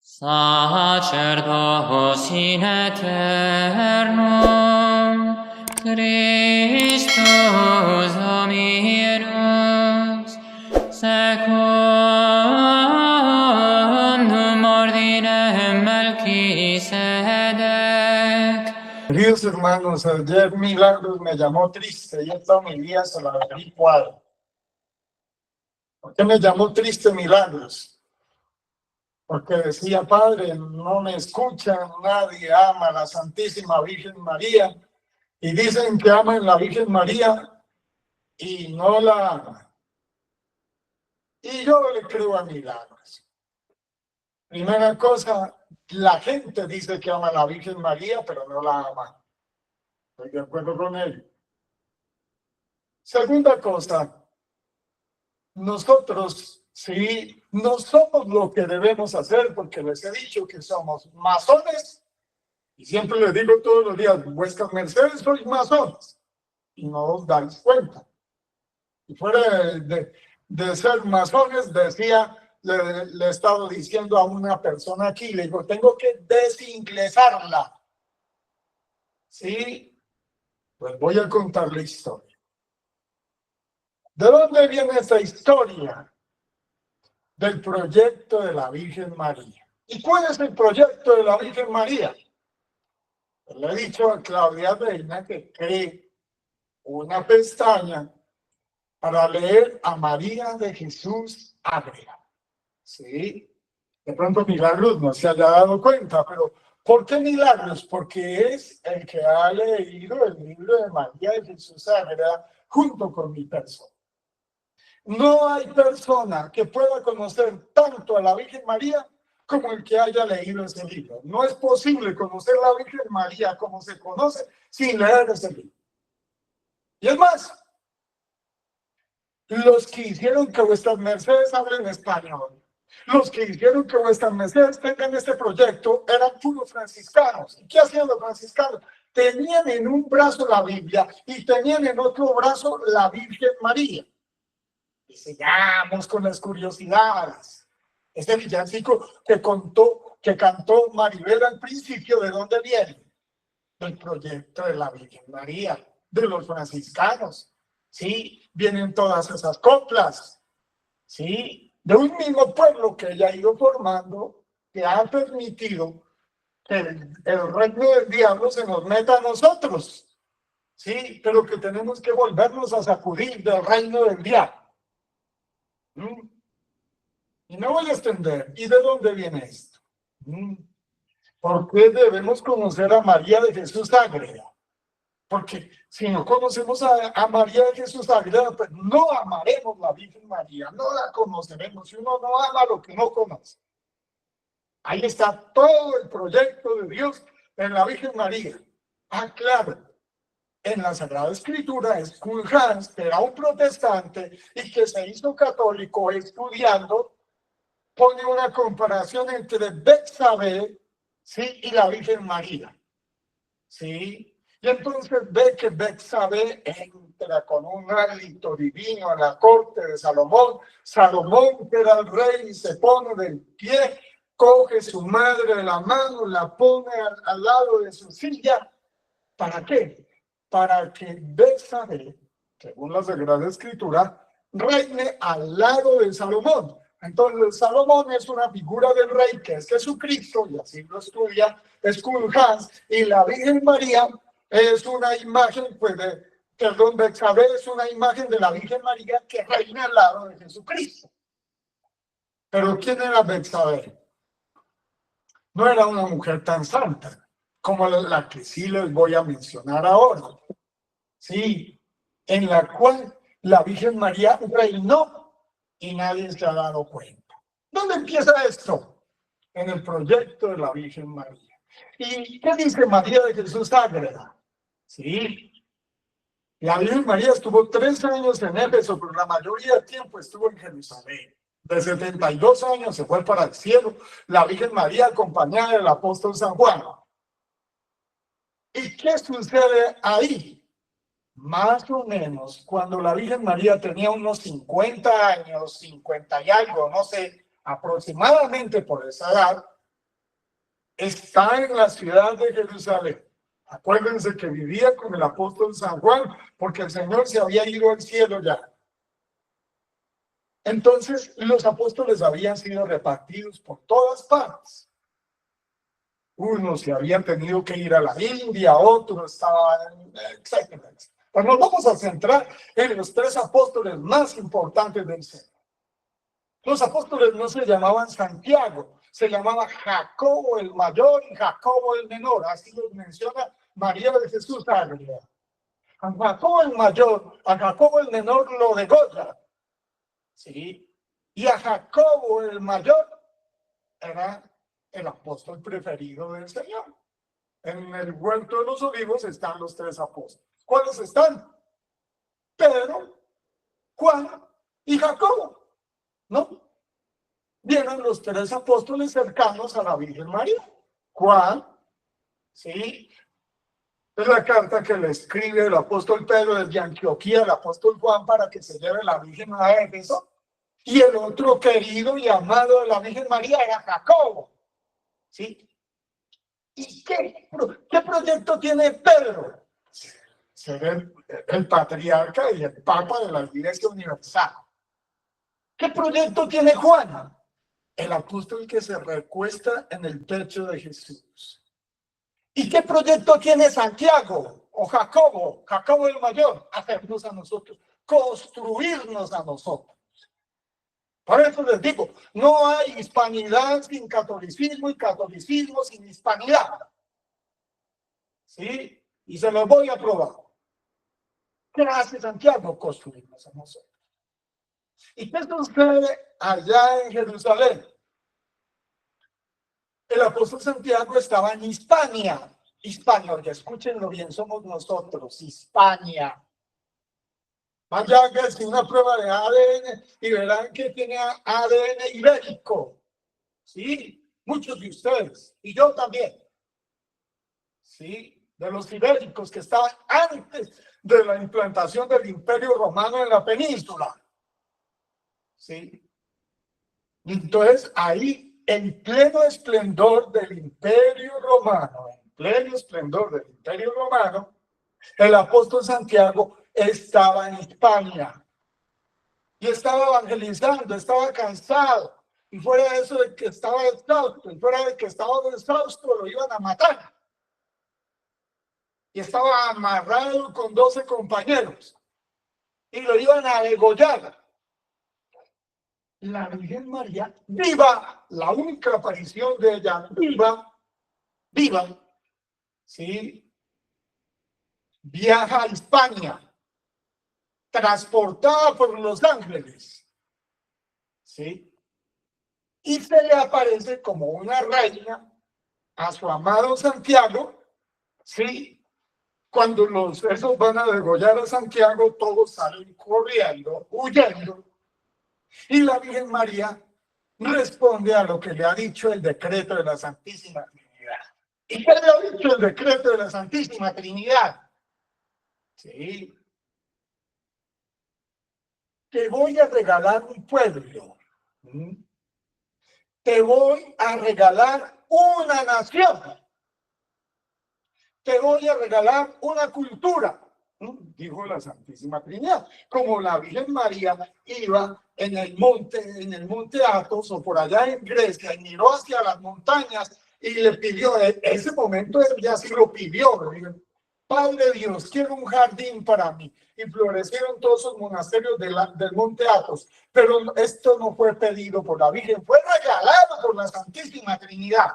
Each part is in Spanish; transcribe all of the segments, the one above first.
Sacerdos in aeternum, Christus Dominus, secundum ordinem Melquisedec. Queridos hermanos, ayer Milagros me llamó triste y esta homilía se la averiguado. ¿Por qué me llamó triste Milagros? Porque decía, Padre, no me escuchan, nadie ama a la Santísima Virgen María. Y dicen que aman la Virgen María y no la aman. Y yo le creo a Milagros. Primera cosa, la gente dice que ama a la Virgen María, pero no la ama. Estoy de acuerdo con él. Segunda cosa, nosotros sí no somos lo que debemos hacer, porque les he dicho que somos masones, y siempre les digo todos los días, vuestras mercedes sois masones, y no os dais cuenta. Y fuera de ser masones, decía, le he estado diciendo a una persona aquí, le digo, tengo que desinglesarla. Sí, pues voy a contar la historia. ¿De dónde viene esta historia? Del proyecto de la Virgen María. ¿Y cuál es el proyecto de la Virgen María? Pues le he dicho a Claudia Reina que cree una pestaña para leer a María de Jesús Ágreda. ¿Sí? De pronto Milagros no se haya dado cuenta, pero ¿por qué Milagros? Porque es el que ha leído el libro de María de Jesús Ágreda junto con mi persona. No hay persona que pueda conocer tanto a la Virgen María como el que haya leído ese libro. No es posible conocer a la Virgen María como se conoce sin leer ese libro. Y es más, los que hicieron que vuestras mercedes hablen español, los que hicieron que vuestras mercedes tengan este proyecto, eran puros franciscanos. ¿Y qué hacían los franciscanos? Tenían en un brazo la Biblia y tenían en otro brazo la Virgen María. Y sigamos con las curiosidades. Este villancico que cantó Maribel al principio, ¿de dónde viene? Del proyecto de la Virgen María, de los franciscanos. Sí, vienen todas esas coplas. Sí, de un mismo pueblo que ella ha ido formando, que ha permitido que el reino del diablo se nos meta a nosotros. Sí, pero que tenemos que volvernos a sacudir del reino del diablo. Y no voy a extender. ¿Y de dónde viene esto? ¿Por qué debemos conocer a María de Jesús Ágreda? Porque si no conocemos a María de Jesús Ágreda, pues no amaremos la Virgen María, no la conoceremos. Si uno no ama lo que no conoce. Ahí está todo el proyecto de Dios en la Virgen María. Ah, claro. En la Sagrada Escritura, Hans, que era un protestante y que se hizo católico estudiando, pone una comparación entre Betsabé, ¿sí? Y la Virgen María. ¿Sí? Y entonces ve que Betsabé entra con un hálito divino a la corte de Salomón. Salomón, que era el rey, se pone del pie, coge su madre de la mano, la pone al lado de su silla. ¿Para qué? Para que Betsabé, según la Sagrada Escritura, reine al lado de Salomón. Entonces, Salomón es una figura del rey que es Jesucristo, y así lo estudia Hans, y la Virgen María es una imagen, Betsabé es una imagen de la Virgen María que reina al lado de Jesucristo. Pero ¿quién era Betsabé? No era una mujer tan santa como la que sí les voy a mencionar ahora. Sí, en la cual la Virgen María reinó y nadie se ha dado cuenta. ¿Dónde empieza esto? En el proyecto de la Virgen María. ¿Y qué dice María de Jesús Ágreda? Sí, la Virgen María estuvo 3 años en Éfeso, pero la mayoría del tiempo estuvo en Jerusalén. De 72 años se fue para el cielo la Virgen María acompañada del apóstol San Juan. ¿Y qué sucede ahí? Más o menos, cuando la Virgen María tenía unos 50 años, 50 y algo, no sé, aproximadamente por esa edad, está en la ciudad de Jerusalén. Acuérdense que vivía con el apóstol San Juan, porque el Señor se había ido al cielo ya. Entonces, los apóstoles habían sido repartidos por todas partes. Unos se habían tenido que ir a la India, otros estaban, etcétera. Pero nos vamos a centrar en los 3 apóstoles más importantes del Señor. Los apóstoles no se llamaban Santiago, se llamaba Jacobo el mayor y Jacobo el menor. Así los menciona María de Jesús Ágreda. A Jacobo el mayor, a Jacobo el menor lo degolla. ¿Sí? Y a Jacobo el mayor era el apóstol preferido del Señor. En el huerto de los olivos están los 3 apóstoles. ¿Cuáles están? Pedro, Juan y Jacobo. ¿No? Vienen los 3 apóstoles cercanos a la Virgen María. Juan, ¿sí? Es la carta que le escribe el apóstol Pedro desde Antioquía al apóstol Juan para que se lleve la Virgen a Éfeso. Y el otro querido y amado de la Virgen María era Jacobo. ¿Sí? ¿Y qué proyecto tiene Pedro? Ser el patriarca y el papa de la Iglesia Universal. ¿Qué proyecto tiene Juan? El apóstol que se recuesta en el pecho de Jesús. ¿Y qué proyecto tiene Santiago o Jacobo, Jacobo el mayor? Hacernos a nosotros, construirnos a nosotros. Por eso les digo, no hay hispanidad sin catolicismo y catolicismo sin hispanidad. ¿Sí? Y se los voy a probar. ¿Qué hace Santiago? Construirnos a nosotros. ¿Y qué sucede allá en Jerusalén? El apóstol Santiago estaba en Hispania. Hispania, ya escúchenlo bien, somos nosotros, Hispania. Vaya que es una prueba de ADN y verán que tiene ADN ibérico. Sí, muchos de ustedes, y yo también. Sí, de los ibéricos que estaban antes de la implantación del Imperio Romano en la península. Sí. Entonces, ahí, en pleno esplendor del Imperio Romano, el apóstol Santiago estaba en Hispania y estaba evangelizando, estaba cansado, y fuera de eso de que estaba exhausto, y fuera de que estaba exhausto, lo iban a matar. Y estaba amarrado con 12 compañeros y lo iban a degollar. La Virgen María, viva, la única aparición de ella, viva, ¿sí? Viaja a España, transportada por los ángeles, ¿sí? Y se le aparece como una reina a su amado Santiago, ¿sí? Cuando esos van a degollar a Santiago, todos salen corriendo, huyendo. Y la Virgen María responde a lo que le ha dicho el decreto de la Santísima Trinidad. ¿Y qué le ha dicho el decreto de la Santísima Trinidad? Sí. Te voy a regalar un pueblo. Te voy a regalar una nación. Te voy a regalar una cultura, dijo la Santísima Trinidad. Como la Virgen María iba en el monte Athos o por allá en Grecia y miró hacia las montañas y le pidió, en ese momento ella sí lo pidió, Padre Dios, quiero un jardín para mí. Y florecieron todos esos monasterios del monte Athos. Pero esto no fue pedido por la Virgen, fue regalado por la Santísima Trinidad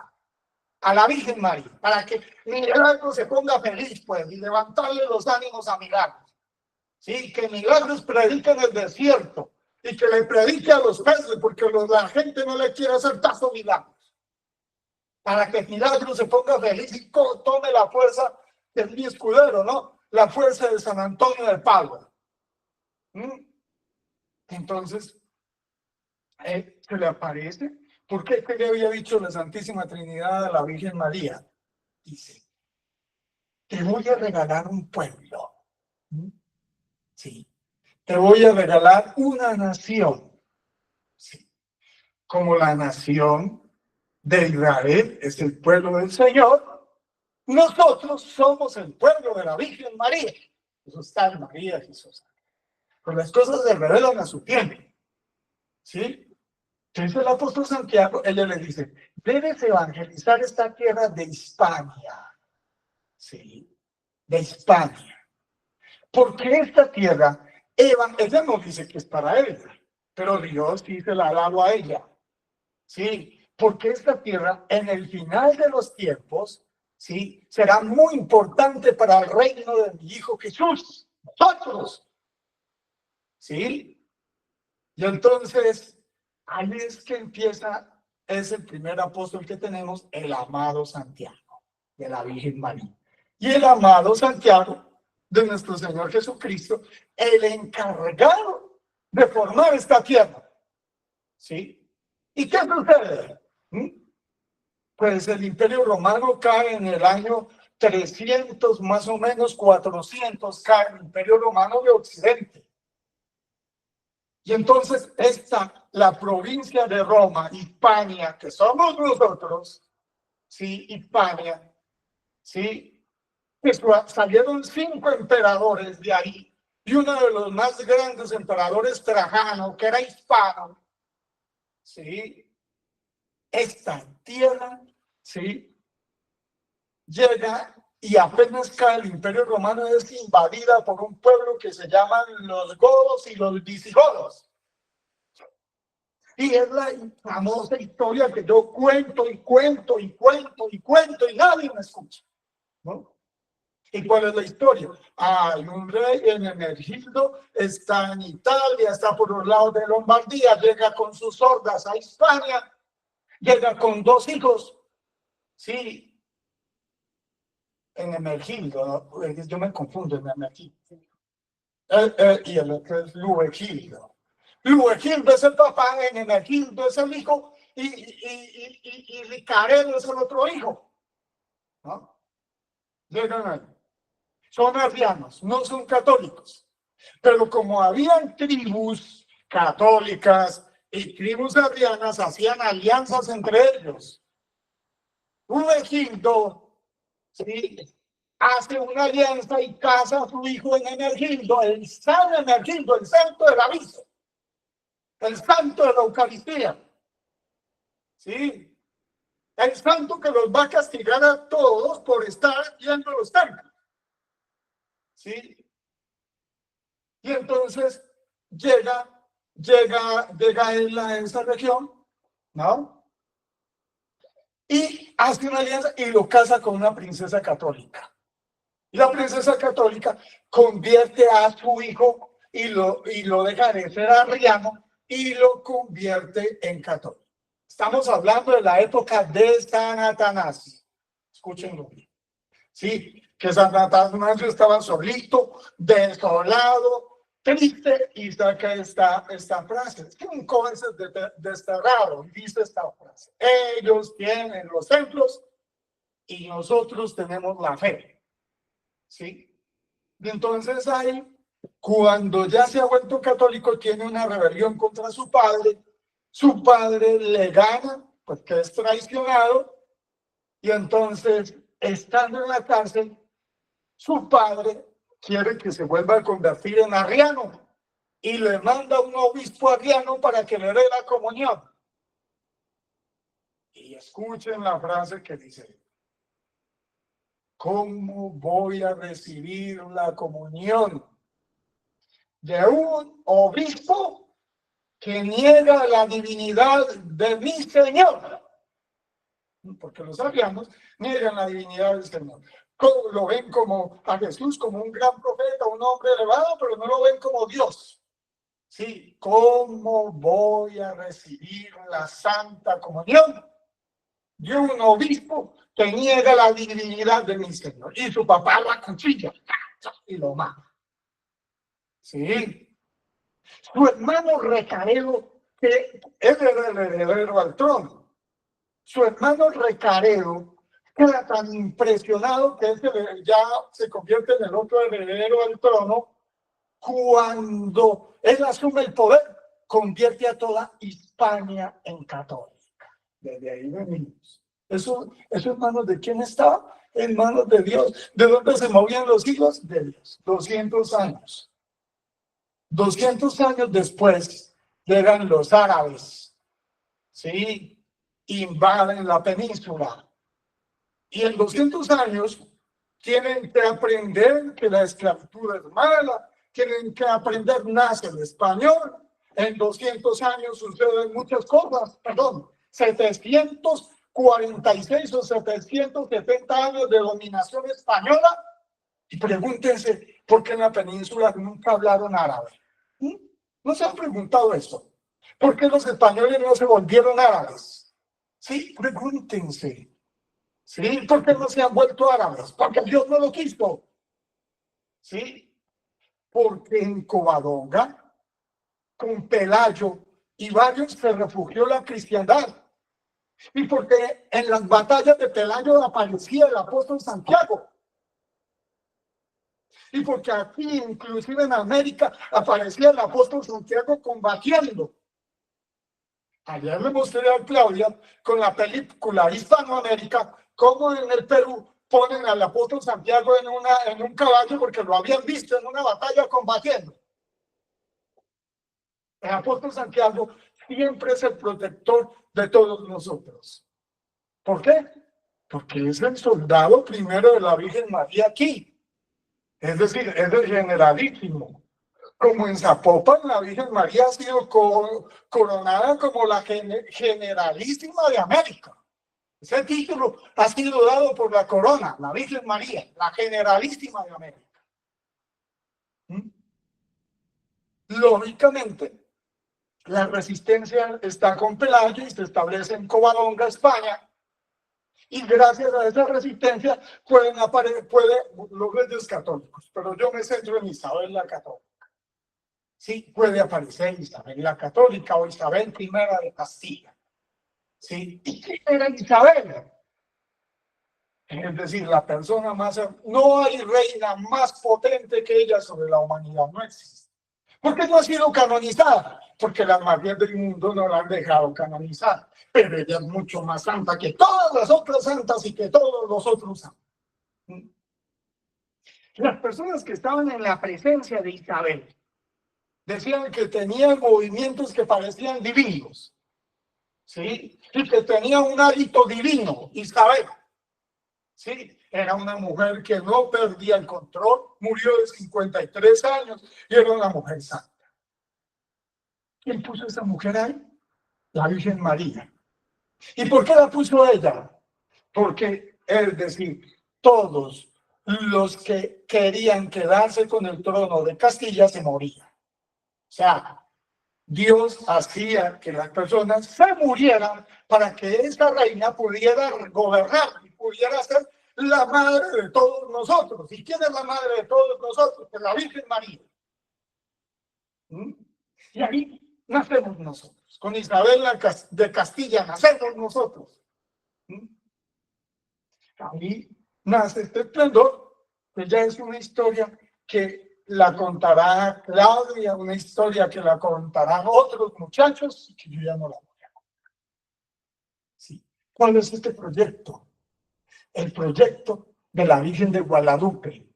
a la Virgen María, para que Milagros se ponga feliz, pues, y levantarle los ánimos a Milagros. Sí, que Milagros predique en el desierto y que le predique a los peces, porque la gente no le quiere hacer caso a Milagros. Para que Milagros se ponga feliz y tome la fuerza de mi escudero, ¿no? La fuerza de San Antonio de Padua. Entonces, se le aparece. ¿Por qué? ¿Qué le había dicho la Santísima Trinidad a la Virgen María? Dice, te voy a regalar un pueblo. Sí. Te voy a regalar una nación. Sí. Como la nación de Israel es el pueblo del Señor. Nosotros somos el pueblo de la Virgen María. Eso está en María Jesús. Pero las cosas se revelan a su tiempo. ¿Sí? Entonces el apóstol Santiago, él le dice, debes evangelizar esta tierra de Hispania. ¿Sí? De Hispania. Porque esta tierra, ella no dice que es para ella, pero Dios sí se la ha dado a ella. ¿Sí? Porque esta tierra, en el final de los tiempos, ¿sí? Será muy importante para el reino de mi Hijo Jesús. Nosotros. ¿Sí? Y entonces, ahí es que empieza, es el primer apóstol que tenemos, el amado Santiago, de la Virgen María. Y el amado Santiago, de nuestro Señor Jesucristo, el encargado de formar esta tierra. ¿Sí? ¿Y qué sucede? Pues el Imperio Romano cae en el año 300, más o menos 400, cae el Imperio Romano de Occidente. Y entonces la provincia de Roma, Hispania, que somos nosotros, ¿sí? Hispania, ¿sí? Pues salieron 5 emperadores de ahí, y uno de los más grandes emperadores, Trajano, que era hispano, ¿sí? Esta tierra, ¿sí? Llega y apenas cae el Imperio Romano, es invadida por un pueblo que se llaman los godos y los visigodos. Y es la famosa historia que yo cuento y cuento y cuento y cuento y nadie me escucha, ¿no? ¿Y cuál es la historia? Hay un rey en Emergildo, está en Italia, está por los lados de Lombardía, llega con sus hordas a Hispania, llega con 2 hijos, sí, en Emergildo, ¿no? Yo me confundo en Emergildo. Y el otro es Luegildo. Luegildo es el papá, en Emergildo es el hijo, y Ricaredo es el otro hijo, ¿no? Llegan ahí. Son arrianos, no son católicos. Pero como habían tribus católicas y tribus arrianas, hacían alianzas entre ellos. Luegildo, ¿sí?, hace una alianza y casa a su hijo en Emergildo, el San Emergildo, el santo del aviso, el santo de la Eucaristía, ¿sí? El santo que los va a castigar a todos por estar yendo a los templos, ¿sí? Y entonces llega él a esa región, ¿no? Y hace una alianza y lo casa con una princesa católica. Y la princesa católica convierte a su hijo y lo deja de ser arriano y lo convierte en católico. Estamos hablando de la época de San Atanasio. Escúchenlo bien. Sí, que San Atanasio estaba solito, desolado, triste, y saca esta frase. 5 veces desterrado, y dice esta frase: ellos tienen los templos y nosotros tenemos la fe. ¿Sí? Y entonces ahí, cuando ya se ha vuelto católico, tiene una rebelión contra su padre le gana, pues que es traicionado, y entonces, estando en la cárcel, su padre quiere que se vuelva a convertir en arriano, y le manda un obispo arriano para que le dé la comunión. Y escuchen la frase que dice: ¿cómo voy a recibir la comunión de un obispo que niega la divinidad de mi Señor? Porque los arrianos niegan la divinidad del Señor. Lo ven como a Jesús como un gran profeta, un hombre elevado, pero no lo ven como Dios. Sí, ¿cómo voy a recibir la Santa Comunión de un obispo que niega la divinidad de mi Señor? Y su papá lo acuchilla y lo mata. Sí. Su hermano Recaredo, que es el heredero al trono, su hermano Recaredo queda tan impresionado que ya se convierte en el otro heredero al trono. Cuando él asume el poder, convierte a toda Hispania en católica. Desde ahí venimos. ¿Eso en manos de quién estaba? En manos de Dios. ¿De dónde se movían los hilos? De Dios. 200 años. 200 años después llegan los árabes, ¿sí? Invaden la península. Y en 200 años tienen que aprender que la esclavitud es mala, tienen que aprender, nace el español. En 200 años suceden muchas cosas, 746 o 770 años de dominación española. Y pregúntense, ¿por qué en la península nunca hablaron árabe? ¿No se han preguntado eso? ¿Por qué los españoles no se volvieron árabes? Sí, pregúntense. ¿Sí? ¿Por qué no se han vuelto árabes? Porque Dios no lo quiso. ¿Sí? Porque en Covadonga, con Pelayo y varios, se refugió la cristiandad. Y porque en las batallas de Pelayo aparecía el apóstol Santiago. Y porque aquí, inclusive en América, aparecía el apóstol Santiago combatiendo. Ayer le mostré a Claudia con la película Hispanoamérica cómo en el Perú ponen al apóstol Santiago en un caballo porque lo habían visto en una batalla combatiendo. El apóstol Santiago siempre es el protector de todos nosotros. ¿Por qué? Porque es el soldado primero de la Virgen María aquí. Es decir, es el generalísimo. Como en Zapopan, la Virgen María ha sido coronada como la generalísima de América. Ese título ha sido dado por la corona, la Virgen María, la generalísima de América. Lógicamente, la resistencia está con Pelayo y se establece en Covadonga, España. Y gracias a esa resistencia pueden los reyes católicos, pero yo me centro en Isabel la Católica. Sí, puede aparecer Isabel la Católica o Isabel I de Castilla. ¿Sí? ¿Y quién era Isabel? Es decir, la persona más... No hay reina más potente que ella sobre la humanidad, no existe. ¿Por qué no ha sido canonizada? Porque las Marías del mundo no la han dejado canonizar. Pero ella es mucho más santa que todas las otras santas y que todos los otros santos. Las personas que estaban en la presencia de Isabel decían que tenía movimientos que parecían divinos, ¿sí? Y que tenía un hábito divino, Isabel, ¿sí? Era una mujer que no perdía el control, murió de 53 años y era una mujer santa. ¿Quién puso esa mujer ahí? La Virgen María. ¿Y por qué la puso ella? Porque, es decir, todos los que querían quedarse con el trono de Castilla se morían. O sea, Dios hacía que las personas se murieran para que esta reina pudiera gobernar y pudiera ser la madre de todos nosotros. ¿Y quién es la madre de todos nosotros? Pues la Virgen María. Y ahí nacemos nosotros. Con Isabel de Castilla nacemos nosotros. Ahí nace este esplendor, que ya es una historia que la contará Claudia, una historia que la contarán otros muchachos y que yo ya no la voy a contar. Sí. ¿Cuál es este proyecto? El proyecto de la Virgen de Guadalupe.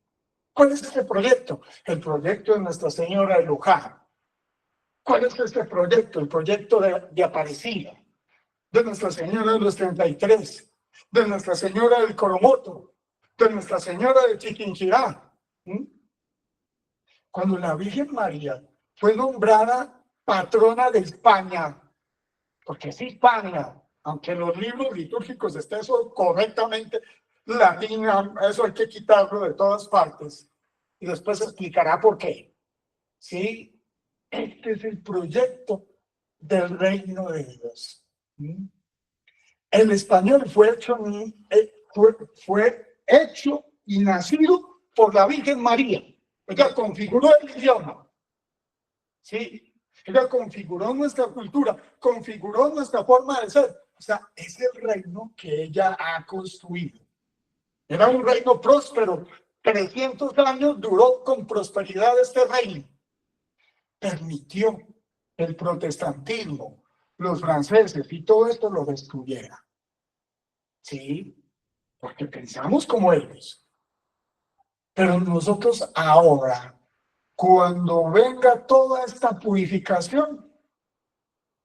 ¿Cuál es este proyecto? El proyecto de Nuestra Señora de Luján. ¿Cuál es este proyecto? El proyecto de Aparecida, de Nuestra Señora de los 33, de Nuestra Señora del Coromoto, de Nuestra Señora de Chiquinquirá. Cuando la Virgen María fue nombrada patrona de España, porque es Hispania, aunque en los libros litúrgicos esté eso correctamente latina, eso hay que quitarlo de todas partes, y después se explicará por qué. ¿Sí? Este es el proyecto del reino de Dios. El español fue hecho y nacido por la Virgen María. Ella configuró el idioma. ¿Sí? Ella configuró nuestra cultura, configuró nuestra forma de ser. O sea, es el reino que ella ha construido. Era un reino próspero. 300 años duró con prosperidad este reino. Permitió el protestantismo, los franceses y todo esto lo destruyera. Sí, porque pensamos como ellos. Pero nosotros ahora, cuando venga toda esta purificación,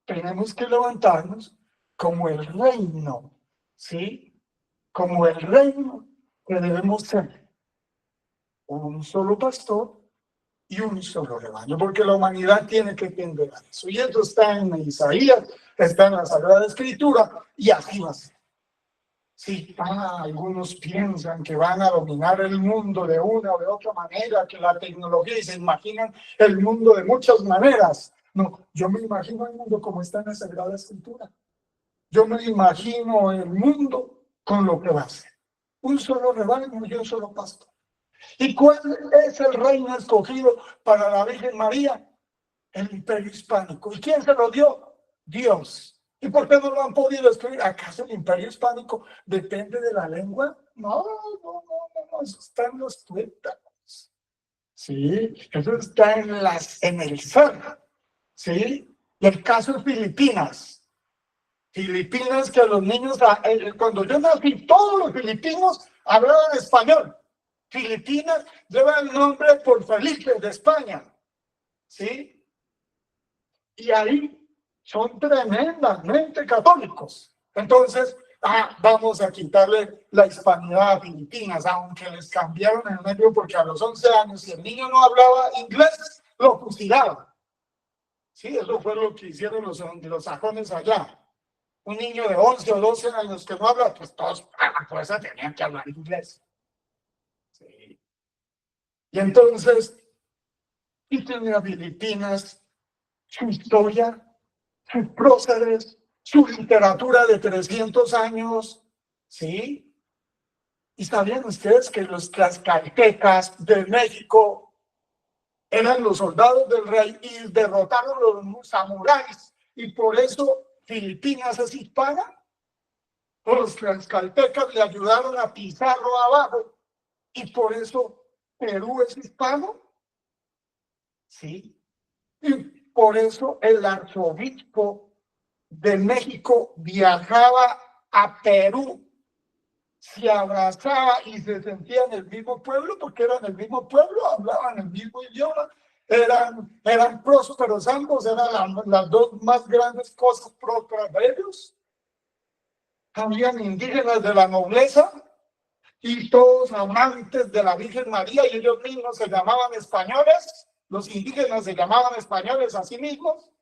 tenemos que levantarnos como el reino, ¿sí? Como el reino que debemos ser. Un solo pastor y un solo rebaño, porque la humanidad tiene que entender eso. Y eso está en Isaías, está en la Sagrada Escritura, y así va a ser. Sí, algunos piensan que van a dominar el mundo de una o de otra manera, que la tecnología, y se imaginan el mundo de muchas maneras. No, yo me imagino el mundo como está en la Sagrada Escritura. Yo me imagino el mundo con lo que va a ser. Un solo rebaño y un solo pastor. ¿Y cuál es el reino escogido para la Virgen María? El Imperio Hispánico. ¿Y quién se lo dio? Dios. ¿Y por qué no lo han podido escribir? ¿Acaso el Imperio Hispánico depende de la lengua? No, eso está en los tuétanos. Sí, eso está en el ser. Sí, y el caso de Filipinas. Filipinas que los niños, cuando yo nací, todos los filipinos hablaban español. Filipinas lleva el nombre por Felipe de España. ¿Sí? Y ahí son tremendamente católicos. Entonces, vamos a quitarle la hispanidad a Filipinas, aunque les cambiaron el medio porque a los 11 años, si el niño no hablaba inglés, lo fusilaban. Sí, eso fue lo que hicieron los sajones allá. Un niño de 11 o 12 años que no habla, pues todos a la fuerza tenían que hablar inglés. Sí. Y entonces, quítenle a Filipinas su historia, sus próceres, su literatura de 300 años, ¿sí? ¿Y sabían ustedes que los tlaxcaltecas de México eran los soldados del rey y derrotaron a los samuráis? Y por eso Filipinas es hispana. Los tlaxcaltecas le ayudaron a Pizarro abajo y por eso Perú es hispano. Sí. Y por eso el arzobispo de México viajaba a Perú, se abrazaba y se sentía en el mismo pueblo, porque eran el mismo pueblo, hablaban el mismo idioma, eran prósperos ambos, eran las dos más grandes cosas prósperas de ellos. Habían indígenas de la nobleza y todos amantes de la Virgen María, y ellos mismos se llamaban españoles, los indígenas se llamaban españoles a sí mismos,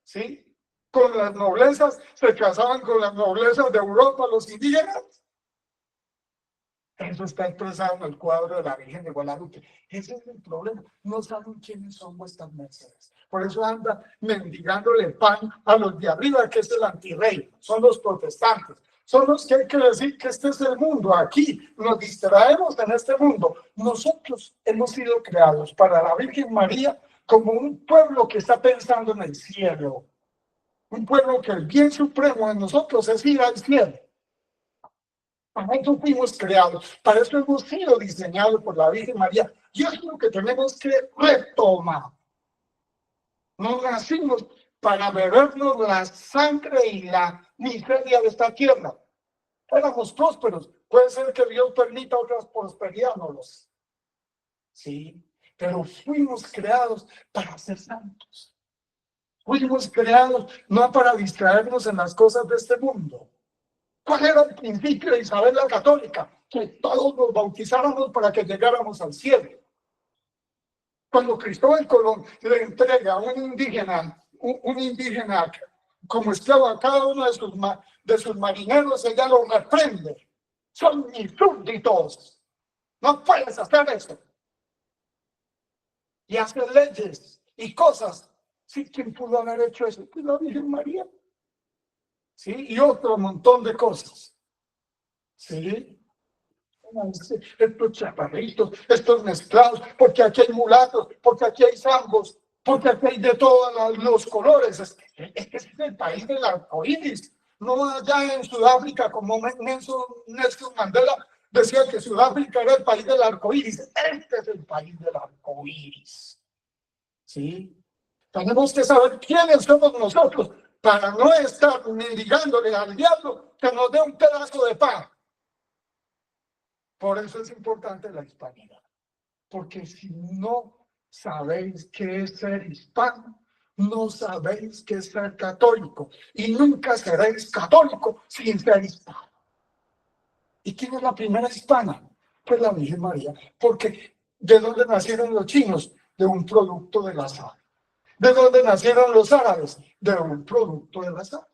¿sí? Con las noblezas, se casaban con las noblezas de Europa, los indígenas. Eso está expresado en el cuadro de la Virgen de Guadalupe. Ese es el problema. No saben quiénes son vuestras mercedes. Por eso anda mendigándole pan a los de arriba, que es el antirrey. Son los protestantes. Son los que hay que decir que este es el mundo. Aquí nos distraemos en este mundo. Nosotros hemos sido creados para la Virgen María como un pueblo que está pensando en el cielo. Un pueblo que el bien supremo en nosotros es ir al cielo. Para eso fuimos creados, para eso hemos sido diseñados por la Virgen María. Y es lo que tenemos que retomar. No nacimos para bebernos la sangre y la miseria de esta tierra. Éramos prósperos. Puede ser que Dios permita otras prosperidades, no lo sé. Sí, pero fuimos creados para ser santos. Fuimos creados no para distraernos en las cosas de este mundo. ¿Cuál era el principio de Isabel la Católica? Que todos nos bautizáramos para que llegáramos al cielo. Cuando Cristóbal Colón le entrega a un indígena como esclavo a cada uno de sus marineros, ella lo reprende. Son mis súbditos. No puedes hacer eso. Y hace leyes y cosas. ¿Sí? ¿Quién pudo haber hecho eso? Pues la Virgen María. ¿Sí? Y otro montón de cosas. ¿Sí? Estos chaparritos, estos mezclados, porque aquí hay mulatos, porque aquí hay zambos, porque aquí hay de todos los colores. Es que es el país del arcoíris. No allá en Sudáfrica, como Nelson Mandela decía que Sudáfrica era el país del arcoíris. Este es el país del arcoíris. ¿Sí? Tenemos que saber quiénes somos nosotros para no estar mendigándole al diablo que nos dé un pedazo de pan. Por eso es importante la hispanidad, porque si no sabéis qué es ser hispano, no sabéis qué es ser católico, y nunca seréis católico sin ser hispano. ¿Y quién es la primera hispana? Pues la Virgen María, porque ¿de dónde nacieron los chinos? De un producto del azar. ¿De dónde nacieron los árabes? De un producto del azar.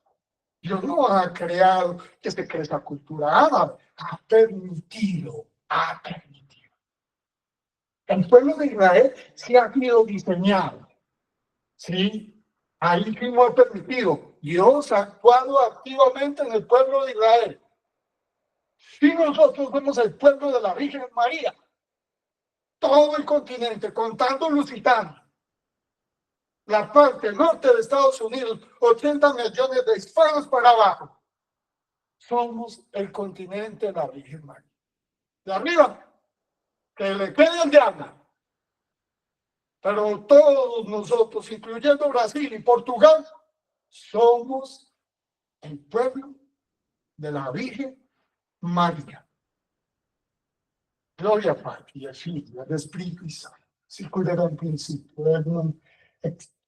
Dios no ha creado que se cree esa cultura árabe, ha permitido. El pueblo de Israel sí ha sido diseñado, ¿sí? Ahí sí no ha permitido. Dios ha actuado activamente en el pueblo de Israel. Si nosotros somos el pueblo de la Virgen María, todo el continente, contando Lusitania, la parte norte de Estados Unidos, 80 millones de hispanos para abajo, somos el continente de la Virgen María. De arriba, que le quede el diablo. Pero todos nosotros, incluyendo Brasil y Portugal, somos el pueblo de la Virgen María. Gloria al Padre y al Figlio e al Spirito Santo, sicut erat in principio, et nunc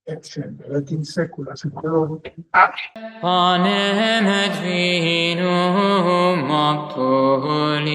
et semper, et in saecula saeculorum. Amen. panem et vinum obtuli.